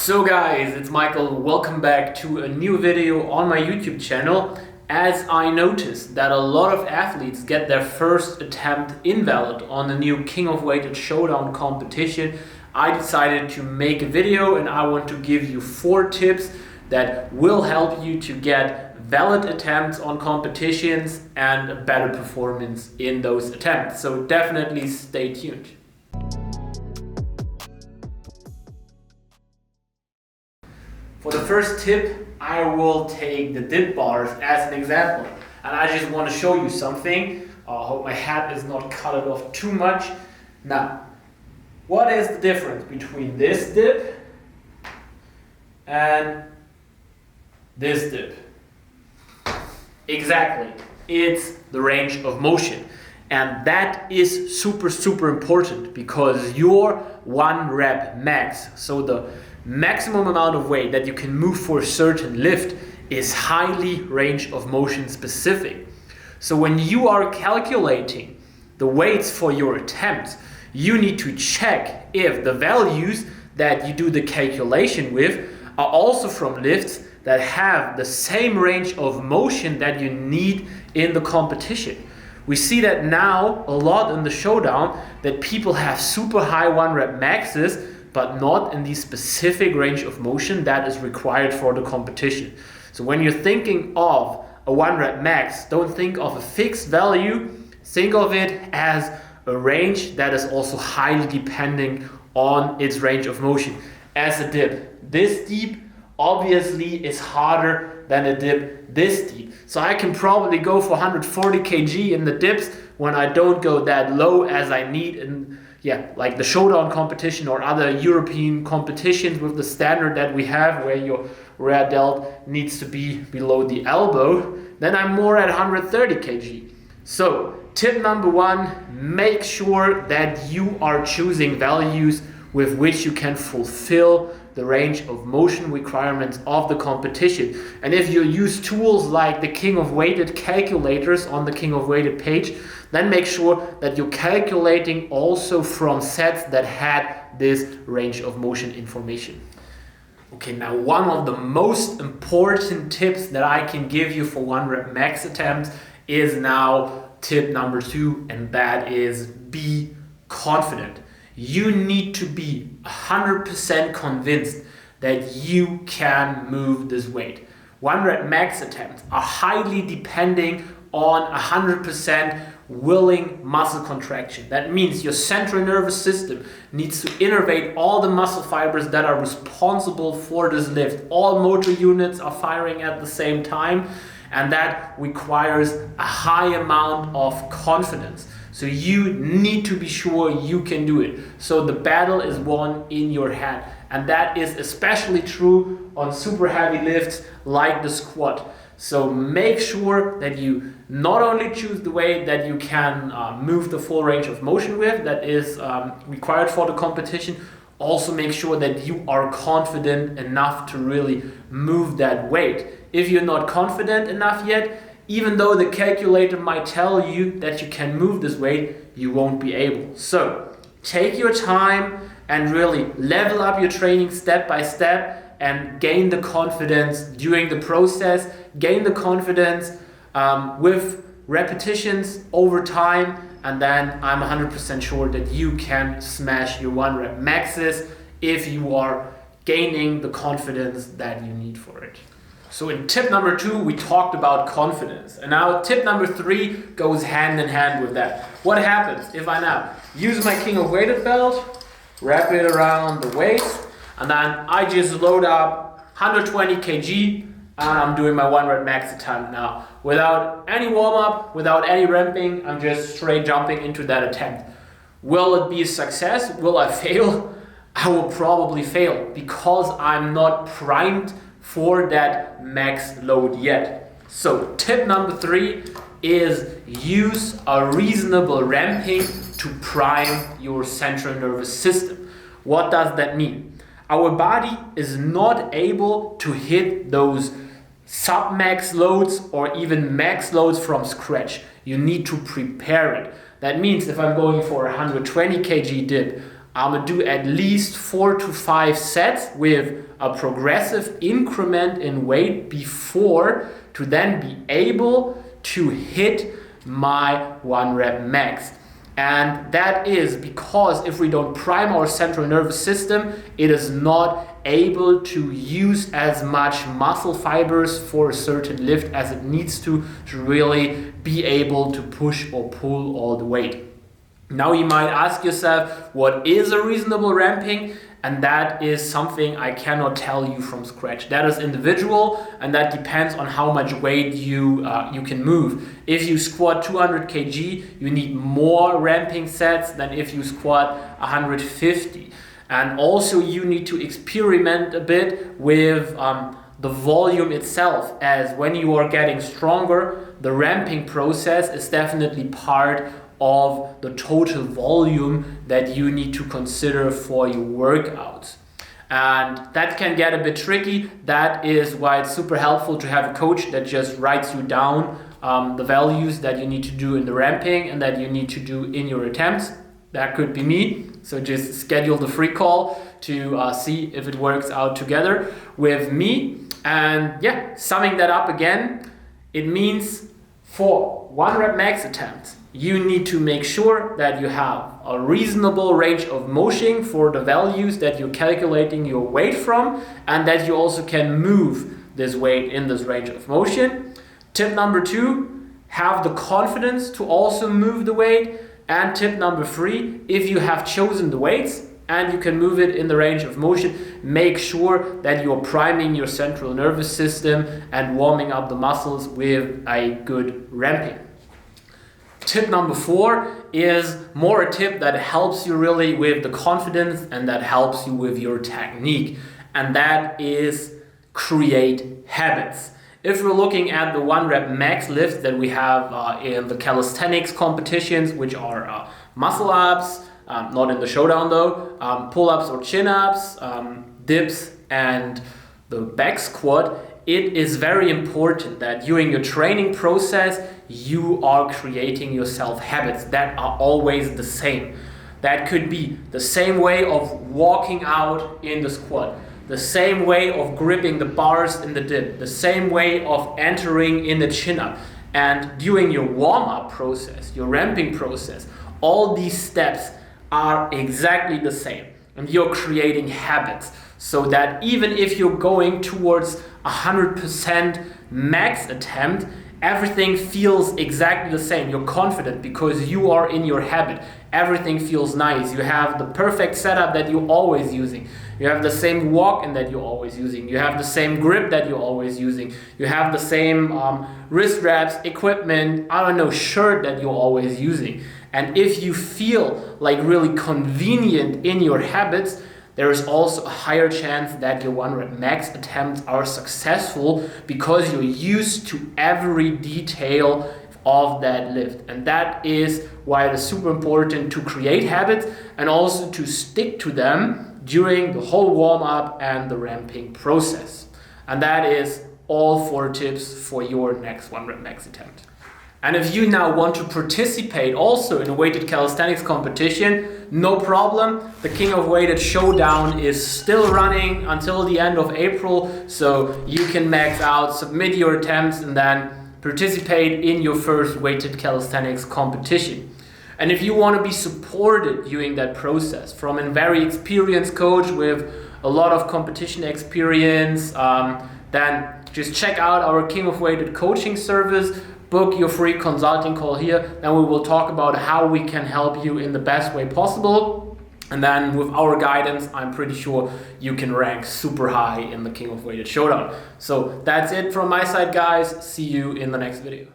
So guys, it's Michael. Welcome back to a new video on my YouTube channel. As I noticed that a lot of athletes get their first attempt invalid on the new King of Weighted Showdown competition, I decided to make a video and I want to give you 4 tips that will help you to get valid attempts on competitions and a better performance in those attempts. So definitely stay tuned. For the first tip, I will take the dip bars as an example. And I just want to show you something. I hope my hat is not cut it off too much. Now, what is the difference between this dip and this dip? Exactly, it's the range of motion. And that is super important because your 1 rep max, so the maximum amount of weight that you can move for a certain lift, is highly range of motion specific. So when you are calculating the weights for your attempts, you need to check if the values that you do the calculation with are also from lifts that have the same range of motion that you need in the competition. We see that now a lot in the showdown that people have super high 1 rep maxes, but not in the specific range of motion that is required for the competition. So when you're thinking of a 1 rep max, don't think of a fixed value, think of it as a range that is also highly depending on its range of motion. As a dip this deep obviously is harder than a dip this deep. So I can probably go for 140 kg in the dips when I don't go that low as I need in like the showdown competition or other European competitions with the standard that we have where your rear delt needs to be below the elbow. Then I'm more at 130 kg. So tip number 1, make sure that you are choosing values with which you can fulfill the range of motion requirements of the competition. And if you use tools like the King of Weighted calculators on the King of Weighted page, then make sure that you're calculating also from sets that had this range of motion information. Okay, now one of the most important tips that I can give you for 1 rep max attempts is now tip number 2, and that is be confident. You need to be 100% convinced that you can move this weight. 1 rep max attempts are highly depending on 100% willing muscle contraction. That means your central nervous system needs to innervate all the muscle fibers that are responsible for this lift. All motor units are firing at the same time, and that requires a high amount of confidence. So you need to be sure you can do it. So the battle is won in your head. And that is especially true on super heavy lifts like the squat. So make sure that you not only choose the weight that you can move the full range of motion with, that is required for the competition, also make sure that you are confident enough to really move that weight. If you're not confident enough yet, even though the calculator might tell you that you can move this weight, you won't be able. So take your time and really level up your training step by step and gain the confidence during the process, gain the confidence with repetitions over time, and then I'm 100% sure that you can smash your 1 rep maxes if you are gaining the confidence that you need for it. So in tip number 2, we talked about confidence. And now tip number 3 goes hand in hand with that. What happens if I now use my King of Weighted belt, wrap it around the waist, and then I just load up 120 kg and I'm doing my 1 rep max attempt now. Without any warm up, without any ramping, I'm just straight jumping into that attempt. Will it be a success? Will I fail? I will probably fail because I'm not primed for that max load yet. So tip number 3 is use a reasonable ramping to prime your central nervous system. What does that mean? Our body is not able to hit those sub-max loads or even max loads from scratch. You need to prepare it. That means if I'm going for a 120 kg dip, I'm gonna do at least 4 to 5 sets with a progressive increment in weight before to then be able to hit my 1 rep max. And that is because if we don't prime our central nervous system, it is not able to use as much muscle fibers for a certain lift as it needs to really be able to push or pull all the weight. Now you might ask yourself, what is a reasonable ramping? And that is something I cannot tell you from scratch. That is individual, and that depends on how much weight you can move. If you squat 200 kg, you need more ramping sets than if you squat 150. And also you need to experiment a bit with the volume itself, as when you are getting stronger, the ramping process is definitely part of the total volume that you need to consider for your workouts. And that can get a bit tricky. That is why it's super helpful to have a coach that just writes you down the values that you need to do in the ramping and that you need to do in your attempts. That could be me. So just schedule the free call to see if it works out together with me. And yeah, summing that up again, it means for 1 rep max attempts, you need to make sure that you have a reasonable range of motion for the values that you're calculating your weight from, and that you also can move this weight in this range of motion. Tip number 2, have the confidence to also move the weight. And tip number 3, if you have chosen the weights and you can move it in the range of motion, make sure that you're priming your central nervous system and warming up the muscles with a good ramping. Tip number 4 is more a tip that helps you really with the confidence and that helps you with your technique. And that is create habits. If we're looking at the 1 rep max lifts that we have in the calisthenics competitions, which are muscle ups, not in the showdown though, pull-ups or chin-ups, dips and the back squat, it is very important that during your training process you are creating yourself habits that are always the same. That could be the same way of walking out in the squat, the same way of gripping the bars in the dip, the same way of entering in the chin-up. And during your warm-up process, your ramping process, all these steps are exactly the same. And you're creating habits so that even if you're going towards 100% max attempt, everything feels exactly the same. You're confident because you are in your habit. Everything feels nice. You have the perfect setup that you're always using. You have the same walk-in that you're always using. You have the same grip that you're always using. You have the same wrist wraps, equipment, shirt that you're always using. And if you feel like really convenient in your habits, there is also a higher chance that your 1 rep max attempts are successful because you're used to every detail of that lift. And that is why it is super important to create habits and also to stick to them during the whole warm-up and the ramping process. And that is all 4 tips for your next 1 rep max attempt. And if you now want to participate also in a weighted calisthenics competition, no problem. The King of Weighted Showdown is still running until the end of April, so you can max out, submit your attempts, and then participate in your first weighted calisthenics competition. And if you want to be supported during that process from a very experienced coach with a lot of competition experience, then just check out our King of Weighted coaching service. Book your free consulting call here, then we will talk about how we can help you in the best way possible. And then with our guidance, I'm pretty sure you can rank super high in the King of Weighted Showdown. So that's it from my side, guys. See you in the next video.